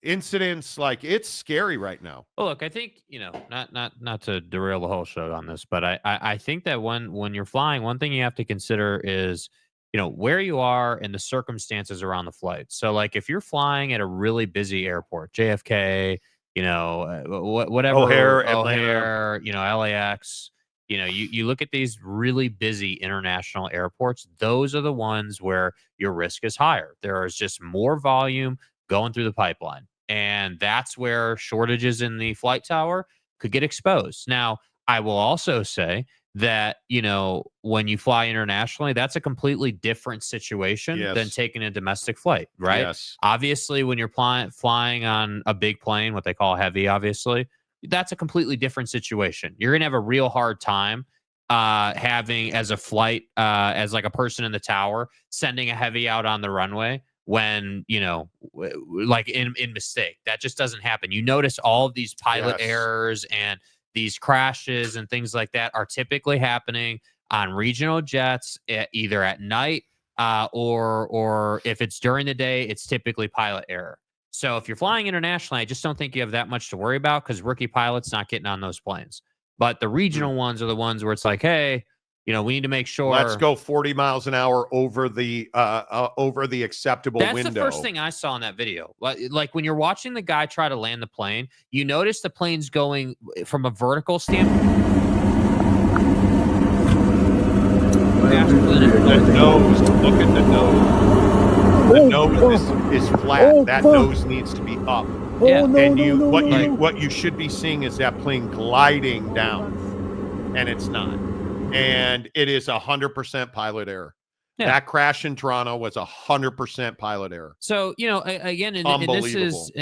S1: incidents, like, it's scary right now.
S2: Well, look, I think, not to derail the whole show on this, but I think that when you're flying, one thing you have to consider is, where you are and the circumstances around the flight. So, like, if you're flying at a really busy airport, JFK, whatever,
S1: O'Hare,
S2: LAX, you look at these really busy international airports, those are the ones where your risk is higher. There is just more volume going through the pipeline. And that's where shortages in the flight tower could get exposed. Now, I will also say that, when you fly internationally, that's a completely different situation than taking a domestic flight, right?
S1: Yes.
S2: Obviously, when you're flying on a big plane, what they call heavy, obviously, that's a completely different situation. You're going to have a real hard time having as a flight, as like a person in the tower, sending a heavy out on the runway when, like in mistake. That just doesn't happen. You notice all of these pilot errors and these crashes and things like that are typically happening on regional jets, either at night or if it's during the day, it's typically pilot error. So if you're flying internationally, I just don't think you have that much to worry about because rookie pilots not getting on those planes. But the regional ones are the ones where it's like, hey, we need to make sure.
S1: Let's go 40 miles an hour over the acceptable window.
S2: That's the first thing I saw in that video. Like when you're watching the guy try to land the plane, you notice the plane's going from a vertical standpoint.
S1: The nose, look at the nose. The nose is flat. That nose needs to be up.
S2: Yeah.
S1: And what you should be seeing is that plane gliding down, and it's not. And it is 100% pilot error. Yeah. That crash in Toronto was 100% pilot error.
S2: So, again, and this is,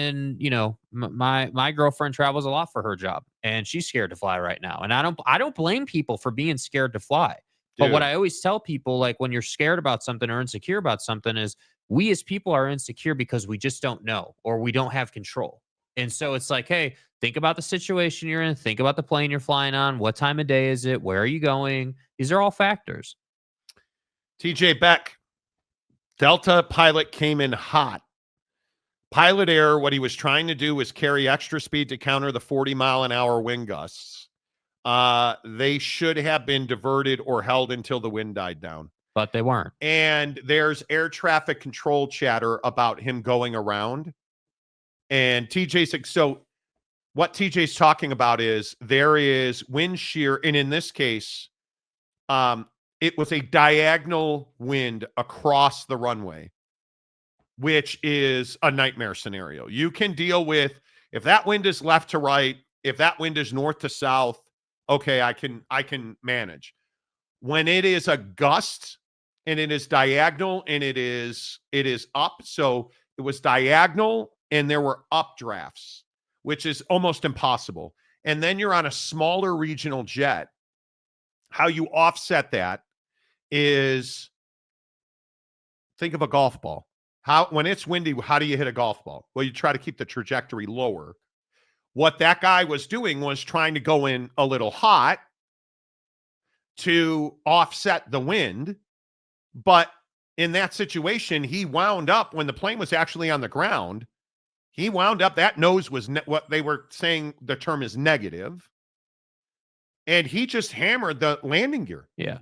S2: my girlfriend travels a lot for her job, and she's scared to fly right now. And I don't blame people for being scared to fly. But what I always tell people, like when you're scared about something or insecure about something, is we as people are insecure because we just don't know or we don't have control. And so it's like, hey, think about the situation you're in. Think about the plane you're flying on. What time of day is it? Where are you going? These are all factors.
S1: TJ Beck, Delta pilot came in hot. Pilot error. What he was trying to do was carry extra speed to counter the 40-mile-an-hour wind gusts. They should have been diverted or held until the wind died down.
S2: But they weren't.
S1: And there's air traffic control chatter about him going around. And so what TJ's talking about is there is wind shear. And in this case, it was a diagonal wind across the runway, which is a nightmare scenario. You can deal with if that wind is left to right, if that wind is north to south. Okay, I can manage. When it is a gust and it is diagonal and it is up. So it was diagonal and there were updrafts, which is almost impossible. And then you're on a smaller regional jet. How you offset that is think of a golf ball. When it's windy, how do you hit a golf ball? Well, you try to keep the trajectory lower. What that guy was doing was trying to go in a little hot to offset the wind. But in that situation, he wound up when the plane was actually on the ground. He wound up, that nose was what they were saying the term is negative. and he just hammered the landing gear.
S2: Yeah.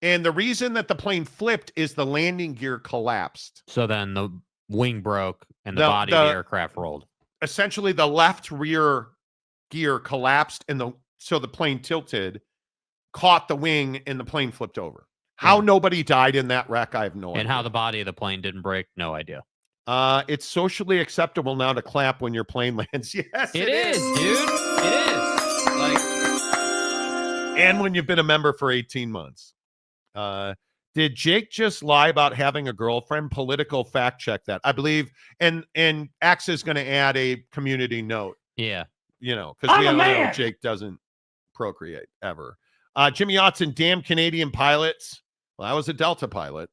S1: And the reason that the plane flipped is the landing gear collapsed.
S2: So then the wing broke and the body of the aircraft rolled.
S1: Essentially, the left rear gear collapsed, and so the plane tilted, caught the wing, and the plane flipped over. How nobody died in that wreck, I have no idea.
S2: And how the body of the plane didn't break, no idea.
S1: It's socially acceptable now to clap when your plane lands. Yes,
S2: it is, dude. It is. Like,
S1: and when you've been a member for 18 months. Did Jake just lie about having a girlfriend? Political fact check that. I believe, and X is going to add a community note.
S2: Yeah.
S1: Because we all know Jake doesn't procreate ever. Jimmy Otson, damn Canadian pilots. Well, I was a Delta pilot.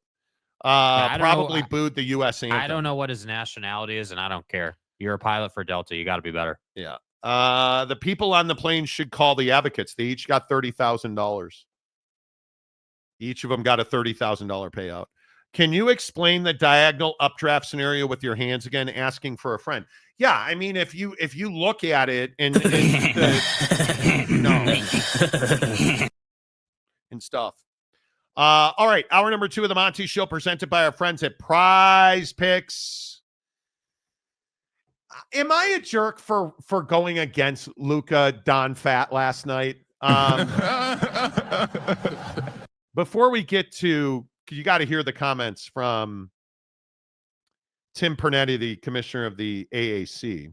S1: Probably booed the U.S. anthem.
S2: I don't know what his nationality is, and I don't care. You're a pilot for Delta. You got to be better.
S1: Yeah. The people on the plane should call the advocates. They each got $30,000. Each of them got a $30,000 payout. Can you explain the diagonal updraft scenario with your hands again, asking for a friend? Yeah, I mean, if you look at it and stuff. All right, hour number 2 of the Monty Show, presented by our friends at Prize Picks. Am I a jerk for going against Luka Donfat last night? Before we get to, you got to hear the comments from Tim Pernetti, the commissioner of the AAC.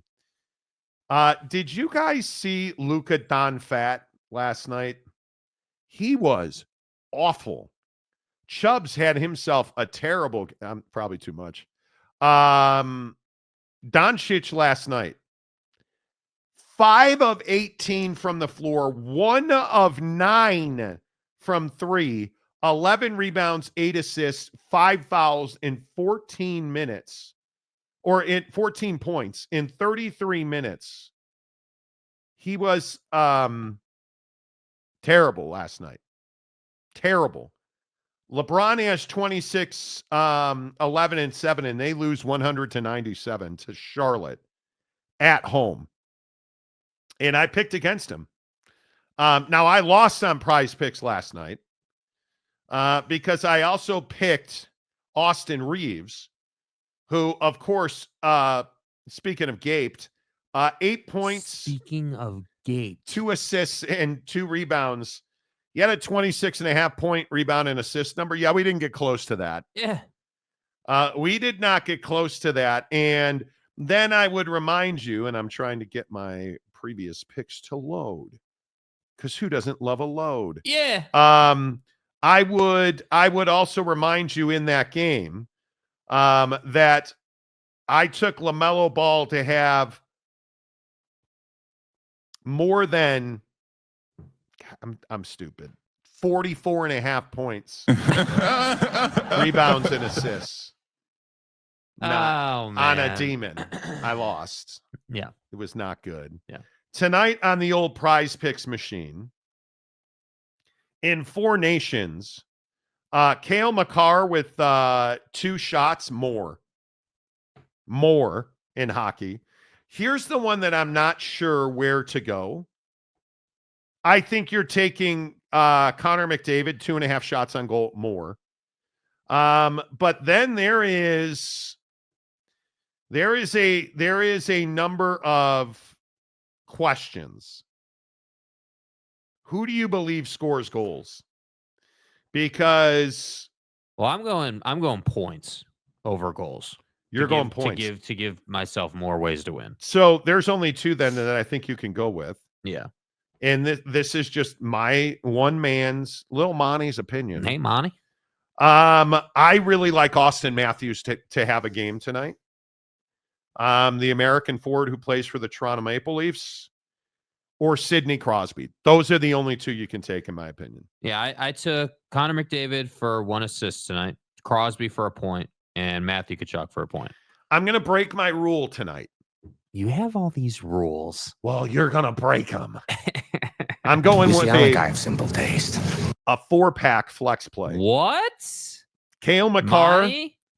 S1: Did you guys see Luka Donfat last night? He was awful. Chubbs had himself a terrible, probably too much. Doncic last night, 5 of 18 from the floor, 1 of 9 from 3, 11 rebounds, 8 assists, 5 fouls in 14 minutes, or in 14 points in 33 minutes. He was terrible last night. Terrible. LeBron has 26, 11, and 7, and they lose 100-97 to Charlotte at home. And I picked against him. Now, I lost on Prize Picks last night because I also picked Austin Reeves, who, of course, speaking of gaped, 8 points.
S2: Speaking of gaped.
S1: 2 assists and 2 rebounds. He had a 26.5-point rebound and assist number. Yeah, we didn't get close to that.
S2: Yeah.
S1: We did not get close to that. And then I would remind you, and I'm trying to get my previous picks to load, because who doesn't love a load?
S2: Yeah.
S1: I would also remind you in that game that I took LaMelo Ball to have more than, I'm stupid, 44.5 points, rebounds and assists.
S2: Man.
S1: On a demon. I lost.
S2: Yeah.
S1: It was not good.
S2: Yeah.
S1: Tonight on the old Prize Picks machine, in 4 Nations, Cale Makar with 2 shots more in hockey. Here's the one that I'm not sure where to go. I think you're taking Connor McDavid, 2.5 shots on goal more. But then there is a number of questions. Who do you believe scores goals? Because,
S2: well, I'm going points over goals.
S1: You're going points
S2: to give myself more ways to win.
S1: So there's only 2 then that I think you can go with.
S2: Yeah.
S1: And this is just my one man's, little Monty's opinion.
S2: Hey, Monty.
S1: I really like Austin Matthews to have a game tonight. The American forward who plays for the Toronto Maple Leafs, or Sidney Crosby. Those are the only 2 you can take, in my opinion.
S2: Yeah, I took Connor McDavid for 1 assist tonight, Crosby for a point, and Matthew Tkachuk for a point.
S1: I'm going to break my rule tonight.
S2: You have all these rules.
S1: Well, you're going to break them. I'm going with
S6: a guy of simple taste.
S1: A 4-pack flex play.
S2: What?
S1: Cale Makar,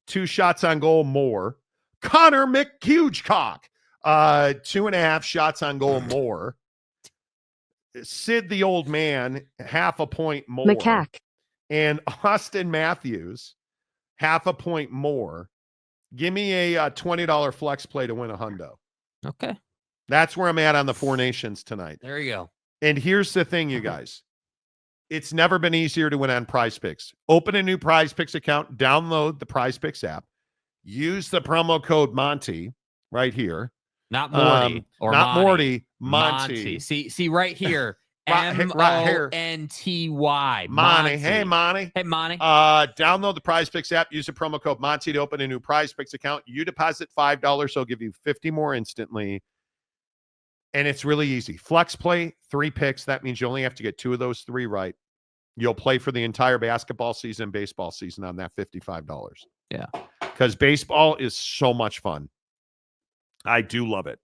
S1: 2 shots on goal more. Connor McHugecock, 2.5 shots on goal more. Sid the old man, half a point more.
S11: Macaque.
S1: And Austin Matthews, half a point more. Give me a $20 flex play to win a hundo.
S2: Okay.
S1: That's where I'm at on the Four Nations tonight.
S2: There you go.
S1: And here's the thing, you guys. It's never been easier to win on Prize Picks. Open a new Prize Picks account, download the Prize Picks app, use the promo code Monty right here.
S2: Not Morty or
S1: not
S2: Monty.
S1: Monty.
S2: See right here.
S1: Right here.
S2: MONTY.
S1: Monty. Hey, Monty.
S2: Hey, Monty.
S1: Download the Prize Picks app. Use the promo code Monty to open a new Prize Picks account. You deposit $5, so I'll give you 50 more instantly. And it's really easy. Flex play, 3 picks. That means you only have to get 2 of those 3 right. You'll play for the entire basketball season, baseball season on that $55.
S2: Yeah.
S1: Because baseball is so much fun. I do love it.